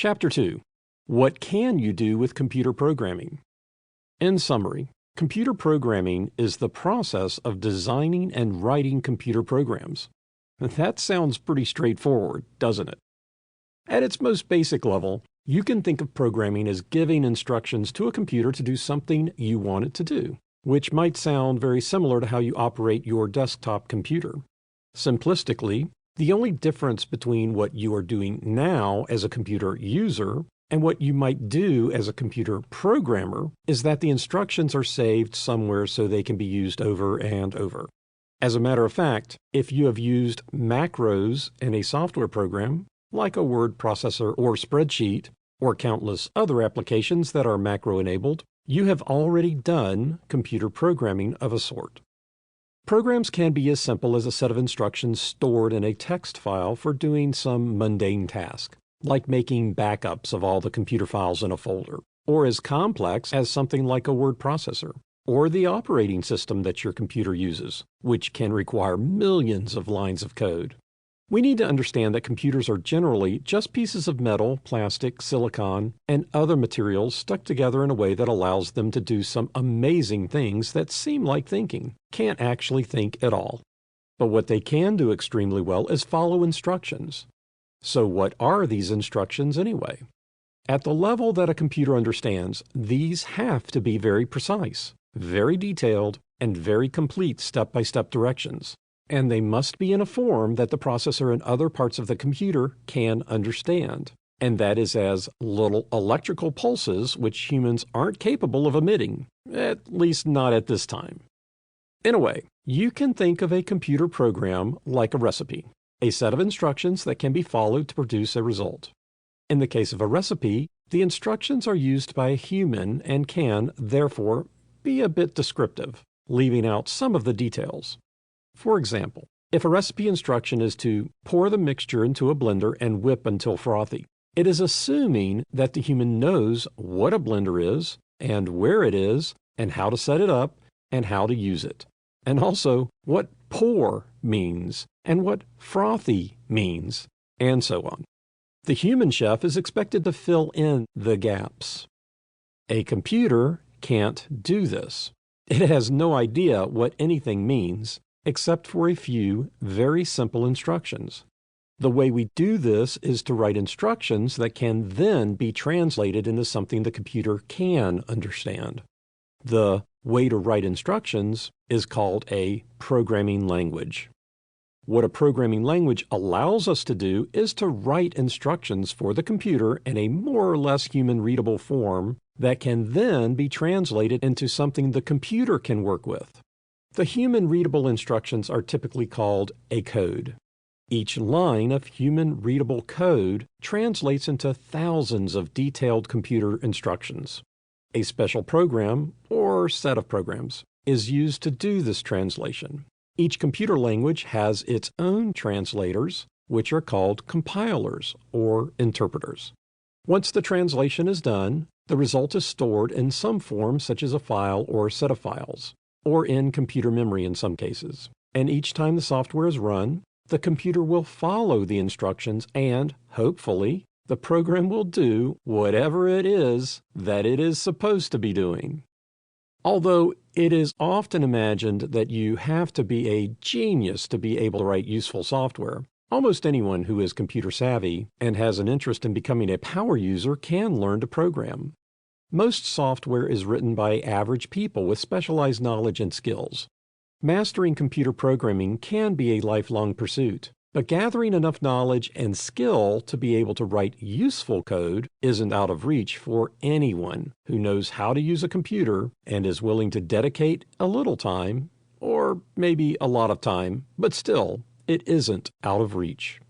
Chapter 2. What can you do with computer programming? In summary, computer programming is the process of designing and writing computer programs. That sounds pretty straightforward, doesn't it? At its most basic level, you can think of programming as giving instructions to a computer to do something you want it to do, which might sound very similar to how you operate your desktop computer. Simplistically, the only difference between what you are doing now as a computer user and what you might do as a computer programmer is that the instructions are saved somewhere so they can be used over and over. As a matter of fact, if you have used macros in a software program, like a word processor or spreadsheet, or countless other applications that are macro-enabled, you have already done computer programming of a sort. Programs can be as simple as a set of instructions stored in a text file for doing some mundane task, like making backups of all the computer files in a folder, or as complex as something like a word processor, or the operating system that your computer uses, which can require millions of lines of code. We need to understand that computers are generally just pieces of metal, plastic, silicon, and other materials stuck together in a way that allows them to do some amazing things that seem like thinking, can't actually think at all. But what they can do extremely well is follow instructions. So what are these instructions anyway? At the level that a computer understands, these have to be very precise, very detailed, and very complete step-by-step directions. And they must be in a form that the processor and other parts of the computer can understand, and that is as little electrical pulses which humans aren't capable of emitting, at least not at this time. In a way, you can think of a computer program like a recipe, a set of instructions that can be followed to produce a result. In the case of a recipe, the instructions are used by a human and can, therefore, be a bit descriptive, leaving out some of the details. For example, if a recipe instruction is to pour the mixture into a blender and whip until frothy, it is assuming that the human knows what a blender is, and where it is, and how to set it up, and how to use it, and also what pour means, and what frothy means, and so on. The human chef is expected to fill in the gaps. A computer can't do this. It has no idea what anything means, except for a few very simple instructions. The way we do this is to write instructions that can then be translated into something the computer can understand. The way to write instructions is called a programming language. What a programming language allows us to do is to write instructions for the computer in a more or less human-readable form that can then be translated into something the computer can work with. The human-readable instructions are typically called a code. Each line of human-readable code translates into thousands of detailed computer instructions. A special program, or set of programs, is used to do this translation. Each computer language has its own translators, which are called compilers or interpreters. Once the translation is done, the result is stored in some form such as a file or set of files, or in computer memory in some cases. And each time the software is run, the computer will follow the instructions and, hopefully, the program will do whatever it is that it is supposed to be doing. Although it is often imagined that you have to be a genius to be able to write useful software, almost anyone who is computer savvy and has an interest in becoming a power user can learn to program. Most software is written by average people with specialized knowledge and skills. Mastering computer programming can be a lifelong pursuit, but gathering enough knowledge and skill to be able to write useful code isn't out of reach for anyone who knows how to use a computer and is willing to dedicate a little time, or maybe a lot of time, but still, it isn't out of reach.